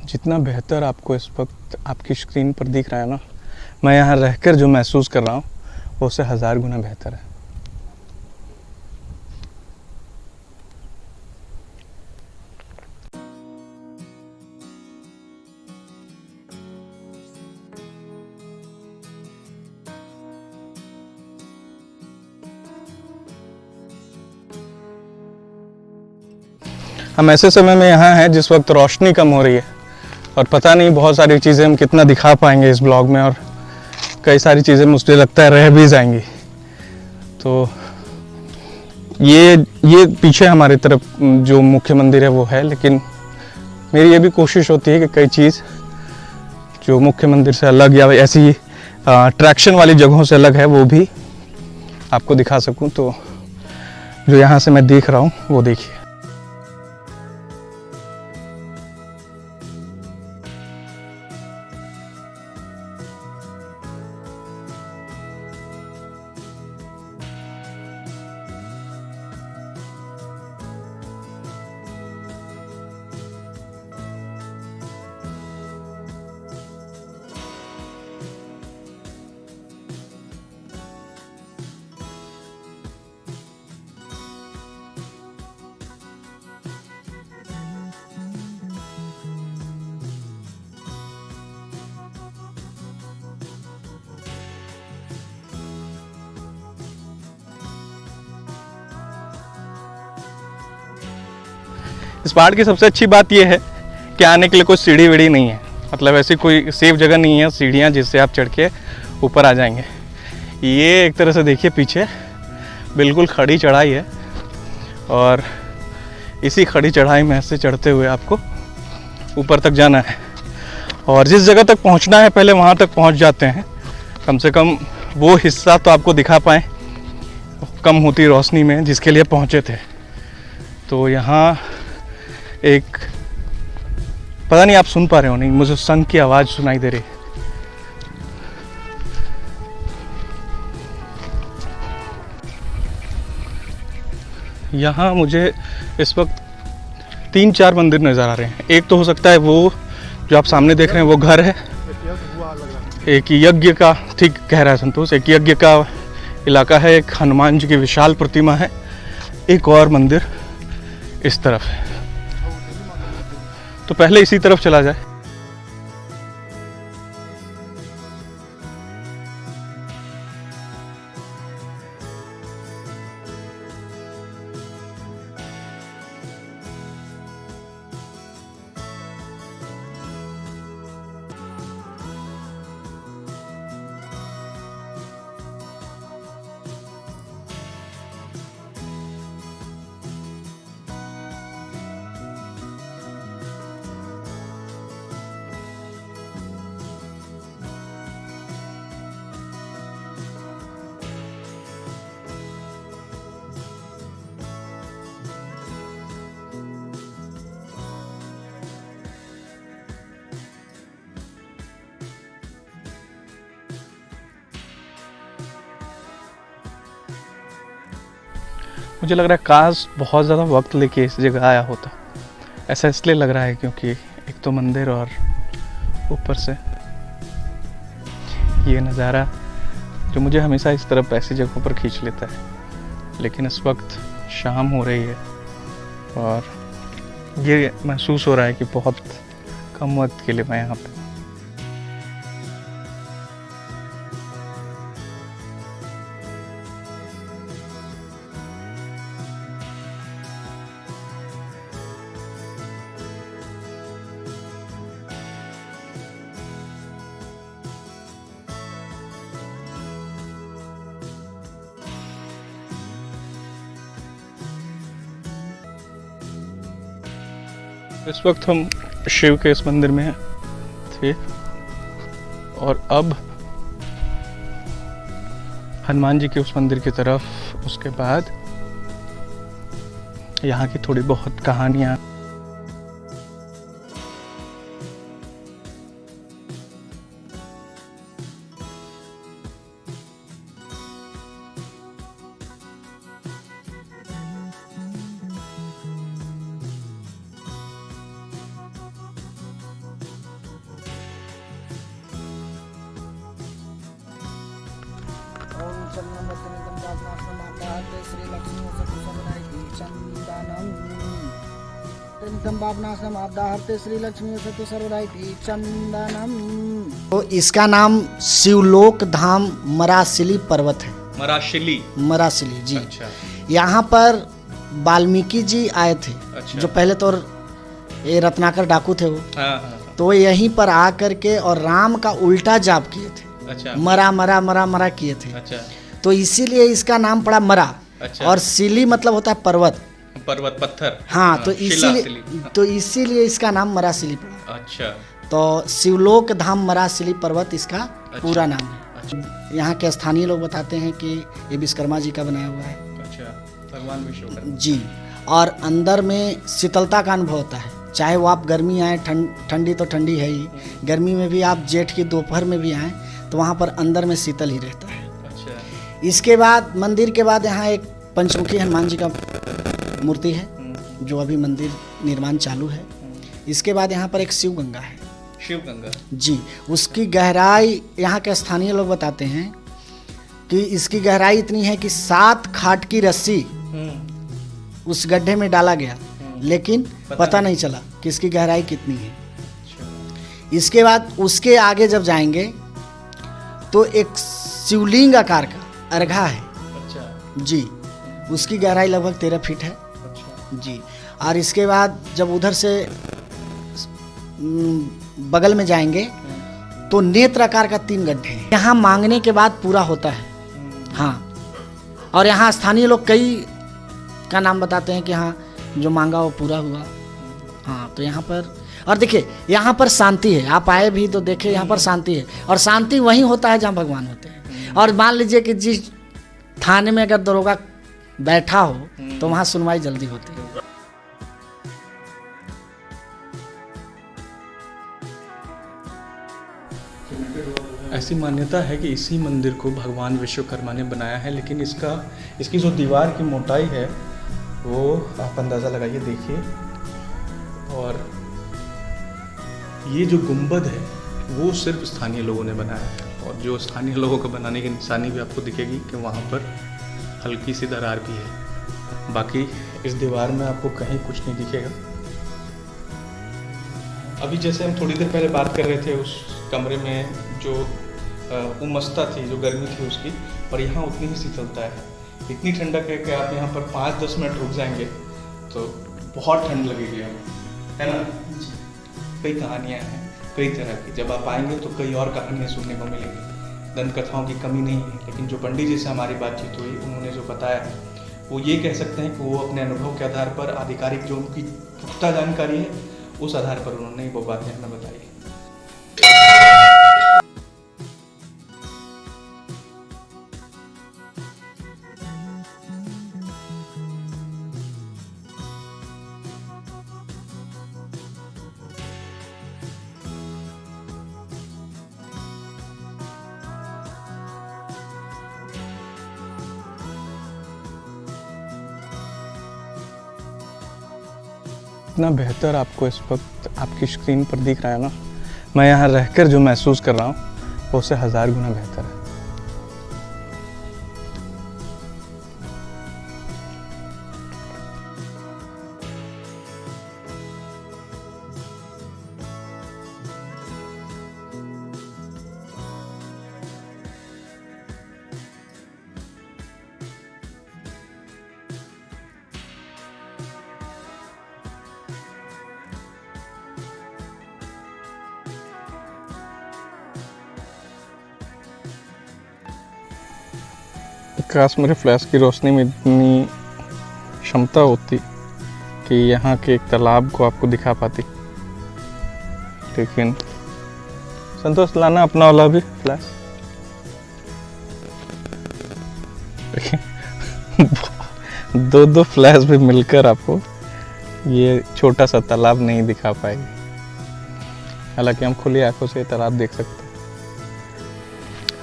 जितना बेहतर आपको इस वक्त आपकी स्क्रीन पर दिख रहा है ना, मैं यहाँ रहकर जो महसूस कर रहा हूँ वो उससे 1000 गुना बेहतर है। हम ऐसे समय में यहाँ हैं जिस वक्त रोशनी कम हो रही है और पता नहीं बहुत सारी चीज़ें हम कितना दिखा पाएंगे इस ब्लॉग में, और कई सारी चीज़ें मुझे लगता है रह भी जाएंगी। तो ये पीछे हमारी तरफ जो मुख्य मंदिर है वो है, लेकिन मेरी ये भी कोशिश होती है कि कई चीज़ जो मुख्य मंदिर से अलग या ऐसी अट्रैक्शन वाली जगहों से अलग है वो भी आपको दिखा सकूं। तो जो यहाँ से मैं देख रहा हूँ वो देखिए। इस पहाड़ की सबसे अच्छी बात यह है कि आने के लिए कोई सीढ़ी वीढ़ी नहीं है, मतलब ऐसी कोई सेफ जगह नहीं है सीढ़ियाँ जिससे आप चढ़ के ऊपर आ जाएंगे। ये एक तरह से देखिए पीछे बिल्कुल खड़ी चढ़ाई है और इसी खड़ी चढ़ाई में से चढ़ते हुए आपको ऊपर तक जाना है, और जिस जगह तक पहुंचना है पहले वहां तक पहुंच जाते हैं। कम से कम वो हिस्सा तो आपको दिखा पाएँ कम होती रोशनी में जिसके लिए पहुंचे थे। तो यहाँ एक पता नहीं आप सुन पा रहे हो नहीं, मुझे शंख की आवाज़ सुनाई दे रही है। यहाँ मुझे इस वक्त 3-4 मंदिर नज़र आ रहे हैं। एक तो हो सकता है वो जो आप सामने देख रहे हैं वो घर है, एक यज्ञ का, ठीक कह रहा है संतोष, एक यज्ञ का इलाका है, एक हनुमान जी की विशाल प्रतिमा है, एक और मंदिर इस तरफ है। तो पहले इसी तरफ चला जाए। मुझे लग रहा है काश बहुत ज़्यादा वक्त लेके इस जगह आया होता। ऐसा इसलिए लग रहा है क्योंकि एक तो मंदिर और ऊपर से ये नज़ारा जो मुझे हमेशा इस तरफ ऐसी जगहों पर खींच लेता है। लेकिन इस वक्त शाम हो रही है और ये महसूस हो रहा है कि बहुत कम वक्त के लिए मैं यहाँ पे। इस वक्त हम शिव के इस मंदिर में थे और अब हनुमान जी के उस मंदिर की तरफ, उसके बाद यहाँ की थोड़ी बहुत कहानियाँ। चंदनम पापनाशनम श्री लक्ष्मी सतुसर्वदायिनी चंदनम तम पापनाशनम आपदाहर्ते श्री लक्ष्मी सतुसर्वदायिनी चंदनम। तो इसका नाम शिवलोक धाम मरासिली पर्वत है। मरासिली जी। अच्छा। यहाँ पर वाल्मीकि जी आए थे। अच्छा। जो पहले तो ये रत्नाकर डाकू थे वो। हाँ। तो यहीं पर आ करके और राम का उल्टा जाप किए थे। अच्छा। मरा मरा मरा मरा किए थे। अच्छा। तो इसीलिए इसका नाम पड़ा मरा। अच्छा। और सिली मतलब होता है पर्वत पत्थर। हाँ, तो इसीलिए इसका नाम मरासिली पड़ा। अच्छा। तो शिवलोक धाम मरासिली पर्वत इसका पूरा नाम है। अच्छा। यहाँ के स्थानीय लोग बताते हैं कि ये विश्वकर्मा जी का बनाया हुआ है। अच्छा, भगवान विश्वकर्मा जी। और अंदर में शीतलता का अनुभव होता है, चाहे वो आप गर्मी आए, ठंडी तो ठंडी है ही, गर्मी में भी आप जेठ की दोपहर में भी आए तो वहाँ पर अंदर में शीतल ही रहता है। अच्छा। इसके बाद मंदिर के बाद यहाँ एक पंचमुखी हनुमान जी का मूर्ति है जो अभी मंदिर निर्माण चालू है। इसके बाद यहाँ पर एक शिव गंगा है। शिव गंगा जी। उसकी गहराई यहाँ के स्थानीय लोग बताते हैं कि इसकी गहराई इतनी है कि 7 खाट की रस्सी उस गड्ढे में डाला गया, लेकिन पता नहीं चला कि इसकी गहराई कितनी है। इसके बाद उसके आगे जब जाएंगे तो एक शिवलिंग आकार का अर्घा है। अच्छा। जी। उसकी गहराई लगभग 13 फीट है। अच्छा। जी। और इसके बाद जब उधर से बगल में जाएंगे तो नेत्र आकार का 3 गड्ढे हैं। यहाँ मांगने के बाद पूरा होता है। हाँ। और यहाँ स्थानीय लोग कई का नाम बताते हैं कि हाँ जो मांगा वो पूरा हुआ। हाँ। तो यहाँ पर और देखिए यहाँ पर शांति है। आप आए भी तो देखे यहाँ पर शांति है, और शांति वहीं होता है जहाँ भगवान होते हैं। और मान लीजिए कि जिस थाने में अगर दरोगा बैठा हो तो वहाँ सुनवाई जल्दी होती है। ऐसी मान्यता है कि इसी मंदिर को भगवान विश्वकर्मा ने बनाया है, लेकिन इसकी जो दीवार की मोटाई है वो आप अंदाज़ा लगाइए, देखिए। और ये जो गुंबद है वो सिर्फ स्थानीय लोगों ने बनाया है, और जो स्थानीय लोगों को बनाने की निशानी भी आपको दिखेगी कि वहाँ पर हल्की सी दरार भी है। बाकी इस दीवार में आपको कहीं कुछ नहीं दिखेगा। अभी जैसे हम थोड़ी देर पहले बात कर रहे थे, उस कमरे में जो उमसता थी, जो गर्मी थी उसकी, और यहाँ उतनी ही शीतलता है। इतनी ठंडक है कि आप यहाँ पर 5-10 मिनट रुक जाएंगे तो बहुत ठंड लगेगी आपको, है ना। कई कहानियाँ हैं कई तरह की, जब आप आएंगे तो कई और कहानियाँ सुनने को मिलेंगी। दंत कथाओं की कमी नहीं है, लेकिन जो पंडित जी से हमारी बातचीत हुई उन्होंने जो बताया वो ये कह सकते हैं कि वो अपने अनुभव के आधार पर, आधिकारिक जो उनकी पुख्ता जानकारी है उस आधार पर उन्होंने वो बातें हमें बताई। इतना बेहतर आपको इस वक्त आपकी स्क्रीन पर दिख रहा है ना, मैं यहाँ रहकर जो महसूस कर रहा हूँ वो उससे 1000 गुना बेहतर है। काश मेरे फ्लैश की रोशनी में इतनी क्षमता होती कि यहाँ के एक तालाब को आपको दिखा पाती, लेकिन संतोष लाना अपना वाला भी फ्लैश। दो फ्लैश भी मिलकर आपको ये छोटा सा तालाब नहीं दिखा पाएगी। हालांकि हम खुली आंखों से तालाब देख सकते हैं।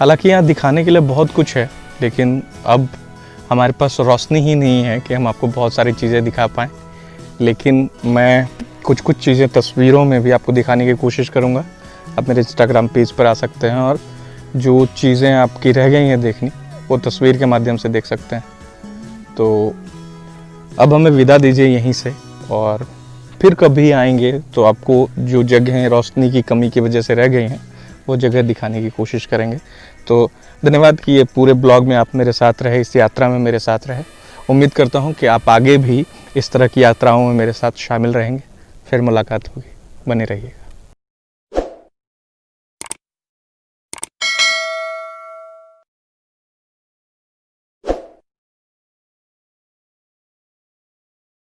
हालांकि यहाँ दिखाने के लिए बहुत कुछ है, लेकिन अब हमारे पास रोशनी ही नहीं है कि हम आपको बहुत सारी चीज़ें दिखा पाएँ। लेकिन मैं कुछ चीज़ें तस्वीरों में भी आपको दिखाने की कोशिश करूँगा। आप मेरे इंस्टाग्राम पेज पर आ सकते हैं और जो चीज़ें आपकी रह गई हैं देखनी वो तस्वीर के माध्यम से देख सकते हैं। तो अब हमें विदा दीजिए यहीं से, और फिर कभी आएंगे तो आपको जो जगहें रोशनी की कमी की वजह से रह गई हैं वो जगह दिखाने की कोशिश करेंगे। तो धन्यवाद कि ये पूरे ब्लॉग में आप मेरे साथ रहे, इस यात्रा में मेरे साथ रहे। उम्मीद करता हूँ कि आप आगे भी इस तरह की यात्राओं में मेरे साथ शामिल रहेंगे। फिर मुलाकात होगी, बने रहिए।